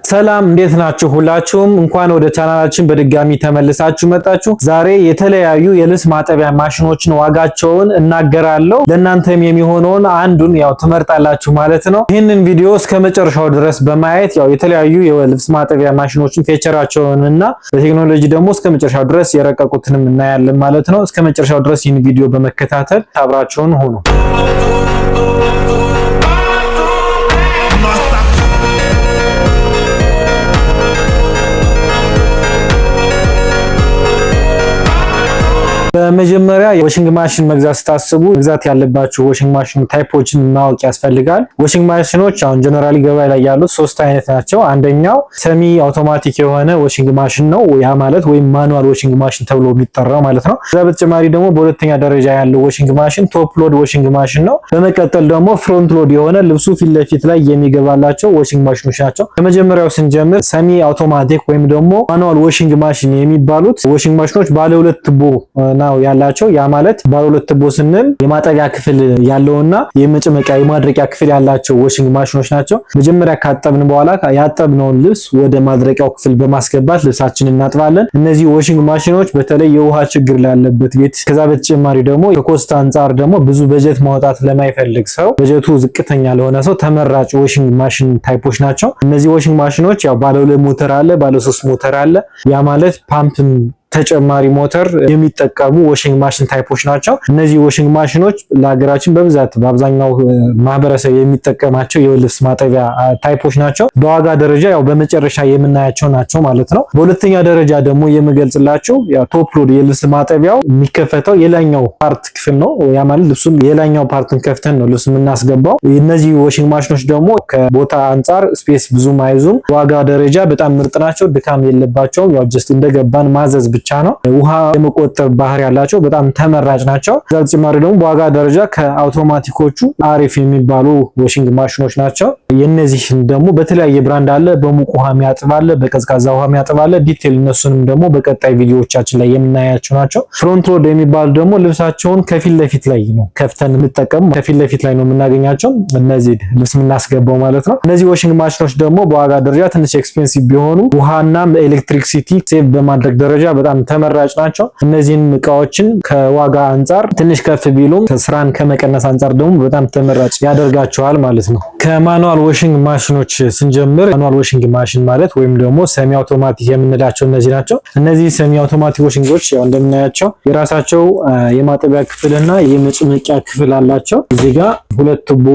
ሰላም እንዴት ናችሁ? ሁላችሁም እንኳን ወደ ቻናላችን በድጋሚ ተመልሳችሁ መጣችሁ። ዛሬ የተለያዩ የልብስ ማጠቢያ ማሽኖችን ዋጋቸውን እናገራለሁ። ለእናንተም የሚሆነውን አንዱን ያው ትመርጣላችሁ ማለት ነው። ይህንን ቪዲዮ እስከ መጨረሻው ድረስ በማየት ያው የተለያዩ የልብስ ማጠቢያ ማሽኖችን ፌቸራቸውንና በቴክኖሎጂ ደግሞ እስከ መጨረሻው ድረስ የረቀቁትንም እናያለን ማለት ነው። እስከ መጨረሻው ድረስ ይህን ቪዲዮ በመከታተል አብራችሁን ሁኑ። በመጀመሪያ የዋሽንግ ማሽን መግዛት ስታስቡ መግዛት ያለባችሁ ዋሽንግ ማሽን ታይፖችን ማወቅ ያስፈልጋል። ዋሽንግ ማሽኖች አሁን ጀነራሊ ገበያ ላይ ያሉት ሶስት አይነት ናቸው። አንደኛው ሰሚ አውቶማቲክ የሆነ ዋሽንግ ማሽን ነው፣ ያ ማለት ወይም ማኑዋል ዋሽንግ ማሽን ተብሎ የሚጠራው ማለት ነው። ከዛ በተጨማሪ ደግሞ በሁለተኛ ደረጃ ያለው ዋሽንግ ማሽን ቶፕ ሎድ ዋሽንግ ማሽን ነው። በመቀጠል ደግሞ ፍሮንት ሎድ የሆነ ልብሱ ፊት ለፊት ላይ የሚገባላቸው ዋሽንግ ማሽኖች ናቸው። ከመጀመሪያው ስንጀምር ሰሚ አውቶማቲክ ወይም ደግሞ ማኑዋል ዋሽንግ ማሽን የሚባሉት ዋሽንግ ማሽኖች ባለ ሁለት ቱቦ ነው ያላቸው። ያ ማለት ባለ ሁለት ቱቦ ስንል የማጠቢያ ክፍል ያለውና የመጨመቂያ የማድረቂያ ክፍል ያላቸው ዋሽንግ ማሽኖች ናቸው። መጀመሪያ ካጠብን በኋላ ያጠብነውን ልብስ ወደ ማድረቂያው ክፍል በማስገባት ልብሳችንን እናጥባለን። እነዚህ ዋሽንግ ማሽኖች በተለይ የውሃ ችግር ላለበት ቤት፣ ከዛ በተጨማሪ ደግሞ ከኮስት አንፃር ደግሞ ብዙ በጀት ማውጣት ለማይፈልግ ሰው፣ በጀቱ ዝቅተኛ ለሆነ ሰው ተመራጭ ዋሽንግ ማሽን ታይፖች ናቸው። እነዚህ ዋሽንግ ማሽኖች ያው ባለ 2 ሞተር አለ፣ ባለ 3 ሞተር አለ። ያ ማለት ፓምፕ ተጨማሪ ሞተር የሚጠቀሙ ዋሽንግ ማሽን ታይፖች ናቸው። እነዚህ ዋሽንግ ማሽኖች ለሀገራችን በብዛት በአብዛኛው ማህበረሰብ የሚጠቀማቸው የልብስ ማጠቢያ ታይፖች ናቸው። በዋጋ ደረጃ ያው በመጨረሻ የምናያቸው ናቸው ማለት ነው። በሁለተኛ ደረጃ ደግሞ የምገልጽላችሁ ያው ቶፕ ሎድ የልብስ ማጠቢያው የሚከፈተው የላይኛው ፓርት ክፍል ነው። ያ ማለት ልብሱን የላይኛው ፓርትን ከፍተን ነው ልብስ የምናስገባው። እነዚህ ዋሽንግ ማሽኖች ደግሞ ከቦታ አንጻር ስፔስ ብዙም አይዙም። ዋጋ ደረጃ በጣም ምርጥ ናቸው። ድካም የለባቸውም። ያው ጀስት እንደገባን ማዘዝ ብቻ ነው። ውሃ የመቆጠብ ባህሪ ያላቸው በጣም ተመራጭ ናቸው። ከዛ በተጨማሪ ደግሞ በዋጋ ደረጃ ከአውቶማቲኮቹ አሪፍ የሚባሉ ዋሽንግ ማሽኖች ናቸው። የነዚህ ደግሞ በተለያየ ብራንድ አለ። በሙቅ ውሃ የሚያጥብ አለ፣ በቀዝቃዛ ውሃ የሚያጥብ አለ። ዲቴል እነሱንም ደግሞ በቀጣይ ቪዲዮዎቻችን ላይ የምናያቸው ናቸው። ፍሮንት ሎድ የሚባሉ ደግሞ ልብሳቸውን ከፊት ለፊት ላይ ነው ከፍተን እንጠቀም ከፊት ለፊት ላይ ነው የምናገኛቸው። እነዚህ ልብስ የምናስገባው ማለት ነው። እነዚህ ዋሽንግ ማሽኖች ደግሞ በዋጋ ደረጃ ትንሽ ኤክስፔንሲቭ ቢሆኑ ውሃና ኤሌክትሪክሲቲ ሴቭ በማድረግ ደረጃ በጣም ተመራጭ ናቸው። እነዚህን እቃዎችን ከዋጋ አንጻር ትንሽ ከፍ ቢሉም ስራን ከመቀነስ አንጻር ደግሞ በጣም ተመራጭ ያደርጋቸዋል ማለት ነው። ከማኑዋል ዋሽንግ ማሽኖች ስንጀምር ማኑዋል ዋሽንግ ማሽን ማለት ወይም ደግሞ ሰሚ አውቶማቲክ የምንላቸው እነዚህ ናቸው። እነዚህ ሰሚ አውቶማቲክ ዋሽንጎች ያው እንደምናያቸው የራሳቸው የማጠቢያ ክፍልና የመጭመቂያ ክፍል አላቸው። እዚህ ጋር 2 ቱቦ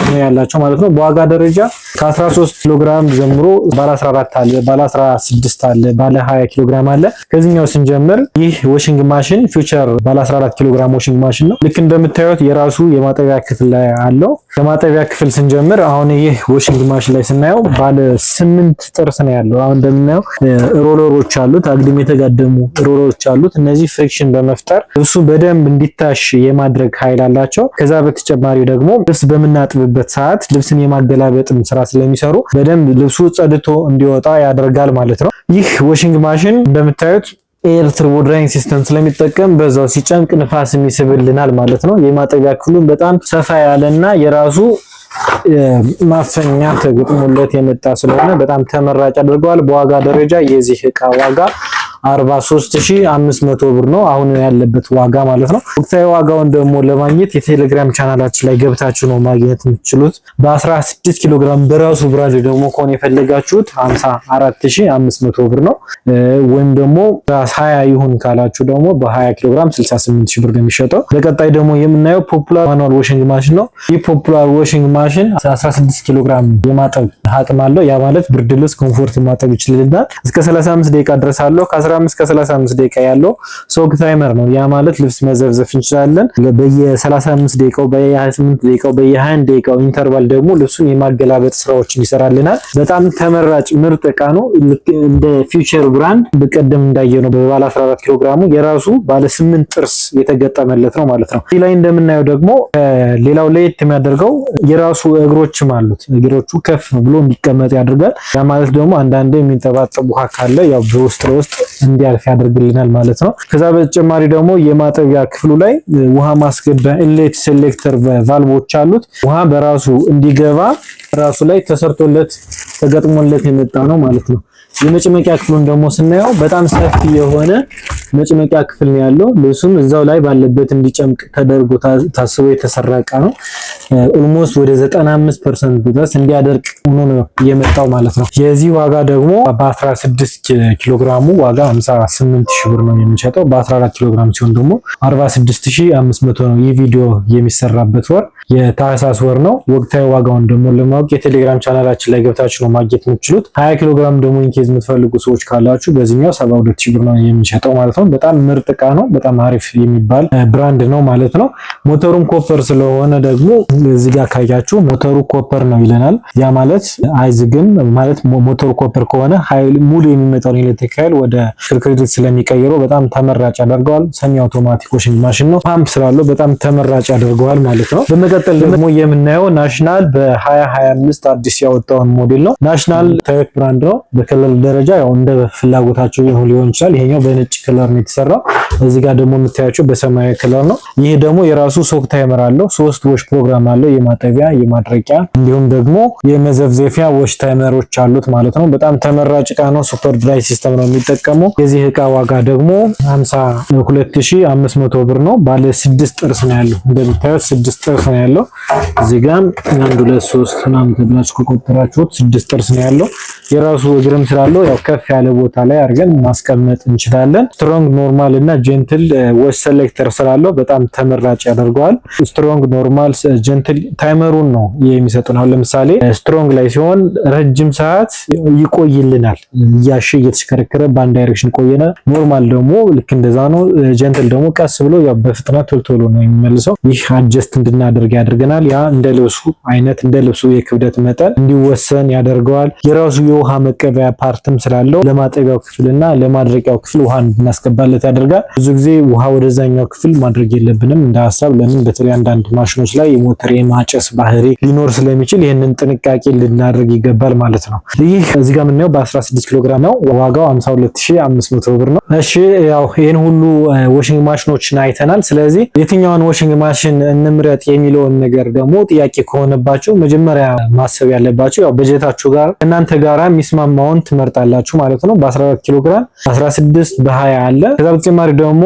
ነው ያላቸው ማለት ነው። በዋጋ ደረጃ ከ13 ኪሎ ግራም ጀምሮ ባለ 14 አለ፣ ባለ 16 አለ፣ ባለ 20 ኪሎ ግራም አለ። ከዚህኛው ስንጀምር ይህ ዋሽንግ ማሽን ፊውቸር ባለ 14 ኪሎ ግራም ዋሽንግ ማሽን ነው። ልክ እንደምታዩት የራሱ የማጠቢያ ክፍል ላይ አለው። ከማጠቢያ ክፍል ስንጀምር አሁን ይህ ዋሽንግ ማሽን ላይ ስናየው ባለ 8 ጥርስ ነው ያለው። አሁን እንደምናየው ሮለሮች አሉት፣ አግድም የተጋደሙ ሮለሮች አሉት። እነዚህ ፍሪክሽን በመፍጠር ልብሱ በደንብ እንዲታሽ የማድረግ ኃይል አላቸው። ከዛ በተጨማሪ ደግሞ ልብስ በምናጥብበት ሰዓት ልብስን የማገላበጥም ስራ ስለሚሰሩ በደንብ ልብሱ ጸድቶ እንዲወጣ ያደርጋል ማለት ነው። ይህ ዋሽንግ ማሽን እንደምታዩት ኤር ትርቦ ድራይንግ ሲስተም ስለሚጠቀም በዛው ሲጨምቅ ንፋስ የሚስብልናል ማለት ነው። የማጠቢያ ክፍሉን በጣም ሰፋ ያለና የራሱ ማፈኛ ተገጥሞለት የመጣ ስለሆነ በጣም ተመራጭ አድርገዋል። በዋጋ ደረጃ የዚህ እቃ ዋጋ 43500 ብር ነው አሁን ያለበት ዋጋ ማለት ነው። ወቅታዊ ዋጋውን ደግሞ ለማግኘት የቴሌግራም ቻናላችን ላይ ገብታችሁ ነው ማግኘት የምትችሉት። በ16 ኪሎ ግራም በራሱ ብራንድ ደግሞ ከሆነ የፈለጋችሁት 54500 ብር ነው። ወይም ደግሞ በ20 ይሁን ካላችሁ ደግሞ በ20 ኪሎ ግራም 68000 ብር ነው የሚሸጠው። በቀጣይ ደግሞ የምናየው ፖፑላር ማኑዋል ዋሽንግ ማሽን ነው። ይህ ፖፑላር ዋሽንግ ማሽን 16 ኪሎ ግራም የማጠብ አቅም አለው። ያ ማለት ብርድ ልብስ ኮምፎርት ማጠብ ይችላል። እስከ 35 ደቂቃ ድረስ አለው። ከ15 እስከ 35 ደቂቃ ያለው ሶክ ታይመር ነው። ያ ማለት ልብስ መዘፍዘፍ እንችላለን። በየ35 ደቂቃው፣ በየ28 ደቂቃው፣ በየ20 ደቂቃው ኢንተርቫል ደግሞ ልብሱን የማገላበጥ ስራዎችን ይሰራልናል። በጣም ተመራጭ ምርጥ እቃ ነው። እንደ ፊውቸር ብራንድ በቀደም እንዳየነው በባለ 14 ኪሎ ግራሙ የራሱ ባለ 8 ጥርስ የተገጠመለት ነው ማለት ነው። እዚህ ላይ እንደምናየው ደግሞ ሌላው ለየት የሚያደርገው የራሱ እግሮችም አሉት። እግሮቹ ከፍ ብሎ እንዲቀመጥ ያደርጋል። ያ ማለት ደግሞ አንዳንዴ የሚንጠባጠብ ውሃ ካለ ያው በውስጥ እንዲያልፍ ያደርግልናል ማለት ነው። ከዛ በተጨማሪ ደግሞ የማጠቢያ ክፍሉ ላይ ውሃ ማስገቢያ ኢንሌት ሴሌክተር ቫልቮች አሉት። ውሃ በራሱ እንዲገባ ራሱ ላይ ተገጥሞለት የመጣ ነው ማለት ነው። የመጭመቂያ ክፍሉን ደግሞ ስናየው በጣም ሰፊ የሆነ መጭመቂያ ክፍል ነው ያለው። ልብሱም እዛው ላይ ባለበት እንዲጨምቅ ተደርጎ ታስቦ የተሰራ እቃ ነው። ኦልሞስት ወደ 95% ድረስ እንዲያደርቅ ሆኖ ነው የመጣው ማለት ነው። የዚህ ዋጋ ደግሞ በ16 ኪሎ ግራሙ ዋጋ 58000 ብር ነው የሚሸጠው። በ14 ኪሎ ግራም ሲሆን ደግሞ 46500 ነው። ይህ ቪዲዮ የሚሰራበት ወር የታህሳስ ወር ነው። ወቅታዊ ዋጋውን ደግሞ ለማወቅ የቴሌግራም ቻናላችን ላይ ገብታችሁ ነው ማግኘት የምትችሉት። 20 ኪሎ ግራም ደግሞ ኢንኬዝ የምትፈልጉ ሰዎች ካላችሁ በዚህኛው 72000 ብር ነው የሚሸጠው ማለት ነው። በጣም ምርጥ እቃ ነው። በጣም አሪፍ የሚባል ብራንድ ነው ማለት ነው። ሞተሩም ኮፐር ስለሆነ ደግሞ እዚህ ጋር ካያችሁ ሞተሩ ኮፐር ነው ይለናል። ያ ማለት አይዝግም ማለት ሞተሩ ኮፐር ከሆነ ኃይል ሙሉ የሚመጣውን ኤሌክትሪክ ኃይል ወደ ሽክርክሪት ስለሚቀይረው በጣም ተመራጭ ያደርገዋል። ሰሚ አውቶማቲክ ዋሽንግ ማሽን ነው። ፓምፕ ስላለው በጣም ተመራጭ ያደርገዋል ማለት ነው። በመቀጠል ደግሞ የምናየው ናሽናል በ2025 አዲስ ያወጣውን ሞዴል ነው። ናሽናል ታይፕ ብራንድ ነው። በከለር ደረጃ ያው እንደ ፍላጎታችሁ ሊሆን ይችላል። ይሄኛው በነጭ ከለር ነው የተሰራው። እዚህ ጋር ደግሞ የምታያቸው በሰማያዊ ከለር ነው። ይሄ ደግሞ የራሱ ሶክ ታይመር አለው። 3 ዎሽ ፕሮግራም አለው። የማጠቢያ የማድረቂያ እንዲሁም ደግሞ የመዘፍዘፊያ ዎሽ ታይመሮች አሉት ማለት ነው። በጣም ተመራጭ እቃ ነው። ሱፐር ድራይ ሲስተም ነው የሚጠቀመው። የዚህ እቃ ዋጋ ደግሞ 52500 ብር ነው። ባለ 6 ጥርስ ነው ያለው። እንደምታዩት 6 ጥርስ ነው ያለው። እዚህ ጋር 1 2 3 ምናምን ተብላችሁ ከቆጠራችሁት 6 ጥርስ ነው ያለው። የራሱ እግርም ስላለው ያው ከፍ ያለ ቦታ ላይ አድርገን ማስቀመጥ እንችላለን። ስትሮንግ ኖርማል እና ጀንትል ዎሽ ሴሌክተር ስላለው በጣም ተመራጭ ያደርገዋል። ስትሮንግ ኖርማል ጀንትል ታይመሩን ነው የሚሰጡን። አሁን ለምሳሌ ስትሮንግ ላይ ሲሆን ረጅም ሰዓት ይቆይልናል። እያሽ እየተሽከረከረ በአንድ ዳይሬክሽን ቆየነ። ኖርማል ደግሞ ልክ እንደዛ ነው። ጀንትል ደግሞ ቀስ ብሎ ያው በፍጥነት ቶሎ ነው የሚመልሰው። ይህ አጀስት እንድናደርግ ያደርገናል። ያ እንደ ልብሱ አይነት እንደ ልብሱ የክብደት መጠን እንዲወሰን ያደርገዋል። የራሱ የውሃ መቀበያ ፓርትም ስላለው ለማጠቢያው ክፍልና ለማድረቂያው ክፍል ውሃ እንድናስገባለት ያደርጋል። ብዙ ጊዜ ውሃ ወደዛኛው ክፍል ማድረግ የለብንም እንደ ሀሳብ። ለምን በተለይ አንዳንድ ማሽኖች ላይ የሞተር የማጨስ ባህሪ ሊኖር ስለሚችል ይህንን ጥንቃቄ ልናደርግ ይገባል ማለት ነው። ይህ እዚህ ጋር የምናየው በ16 ኪሎ ግራም ነው። ዋጋው 52500 ብር ነው። እሺ ያው ይሄን ሁሉ ዋሽንግ ማሽኖችን አይተናል። ስለዚህ የትኛውን ዋሽንግ ማሽን እንምረጥ የሚለውን ነገር ደግሞ ጥያቄ ከሆነባችሁ መጀመሪያ ማሰብ ያለባችሁ ያው በጀታችሁ ጋር እናንተ ጋራ የሚስማማውን ትመርጣላችሁ ማለት ነው። በ14 ኪሎ ግራም 16 በ20 አለ። ከዛ በተጨማሪ ደግሞ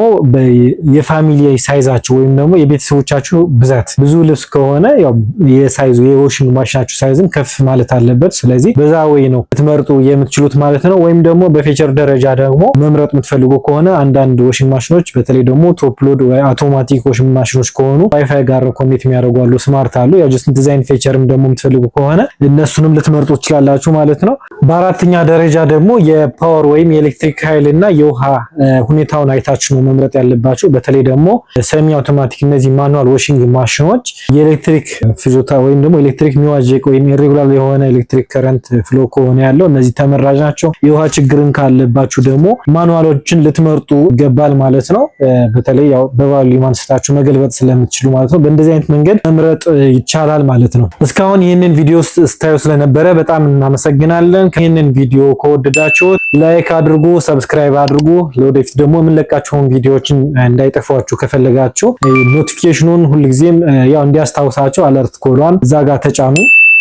የፋሚሊ ሳይዛችሁ ወይም ደግሞ የቤተሰቦቻችሁ ብዛት ብዙ ልብስ ከሆነ ያው የሳይዙ የዋሽንግ ማሽናችሁ ሳይዝም ከፍ ማለት አለበት። ስለዚህ በዛ ወይ ነው ትመርጡ የምትችሉት ማለት ነው። ወይም ደግሞ በፊቸር ደረጃ ደግሞ መምረጥ የምትፈልጉ ከሆነ አንዳንድ ዋሽንግ ማሽኖች በተለይ ደግሞ ቶፕ ሎድ ወይ አውቶማቲክ ዋሽንግ ማሽኖች ከሆኑ ዋይፋይ ጋር ኮኔክት የሚያደርጉ አሉ፣ ስማርት አሉ። ያው ጀስት ዲዛይን ፊቸርም ደግሞ የምትፈልጉ ከሆነ እነሱንም ልትመርጡ ትችላላችሁ ማለት ነው። በአራተኛ ደረጃ ደግሞ የፓወር ወይም የኤሌክትሪክ ኃይል እና የውሃ ሁኔታውን አይታችሁ ነው መምረጥ ያለባችሁ። በተለይ ደግሞ ሰሚ አውቶማቲክ እነዚህ ማኑዋል ዋሽንግ ማሽኖች የኤሌክትሪክ ፍጆታ ወይም ደግሞ ኤሌክትሪክ የሚዋዥቅ ወይም ኢሬጉላር የሆነ ኤሌክትሪክ ከረንት ፍሎ ከሆነ ያለው እነዚህ ተመራጭ ናቸው። የውሃ ችግርን ካለባችሁ ደግሞ ማኑዋሎችን ልትመርጡ ይገባል ማለት ነው። በተለይ ያው በቫልዩ ማንስታችሁ መገልበጥ ስለምትችሉ ማለት ነው። በእንደዚህ አይነት መንገድ መምረጥ ይቻላል ማለት ነው። እስካሁን ይህንን ቪዲዮ ስታዩ ስለነበረ በጣም እናመሰግናለን። ይህንን ቪዲዮ ከወደዳችሁት ላይክ አድርጉ፣ ሰብስክራይብ አድርጉ። ለወደፊት ደግሞ የምንለቃቸውን ቪዲዮዎችን እንዳይጠፏችሁ ከፈለጋችሁ ኖቲፊኬሽኑን ሁልጊዜም ያው እንዲያስታውሳችሁ አለርት ኮሏን እዛ ጋር ተጫኑ።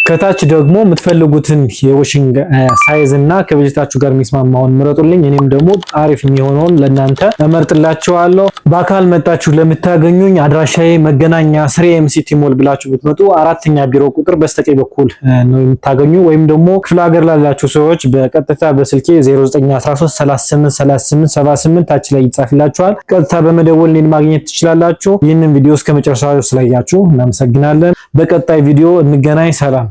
ከታች ደግሞ የምትፈልጉትን የዋሽንግ ሳይዝ እና ከበጀታችሁ ጋር የሚስማማውን ምረጡልኝ። እኔም ደግሞ አሪፍ የሚሆነውን ለእናንተ እመርጥላችኋለሁ። በአካል መጣችሁ ለምታገኙኝ አድራሻዬ መገናኛ ስሬ ኤምሲቲ ሞል ብላችሁ ብትመጡ 4ኛ ቢሮ ቁጥር በስተቀኝ በኩል ነው የምታገኙ። ወይም ደግሞ ክፍለ ሀገር ላላችሁ ሰዎች በቀጥታ በስልኬ 0913383878 ታች ላይ ይጻፍላችኋል። ቀጥታ በመደወል እኔን ማግኘት ትችላላችሁ። ይህንን ቪዲዮ እስከ መጨረሻው ስላያችሁ እናመሰግናለን። በቀጣይ ቪዲዮ እንገናኝ። ሰላም።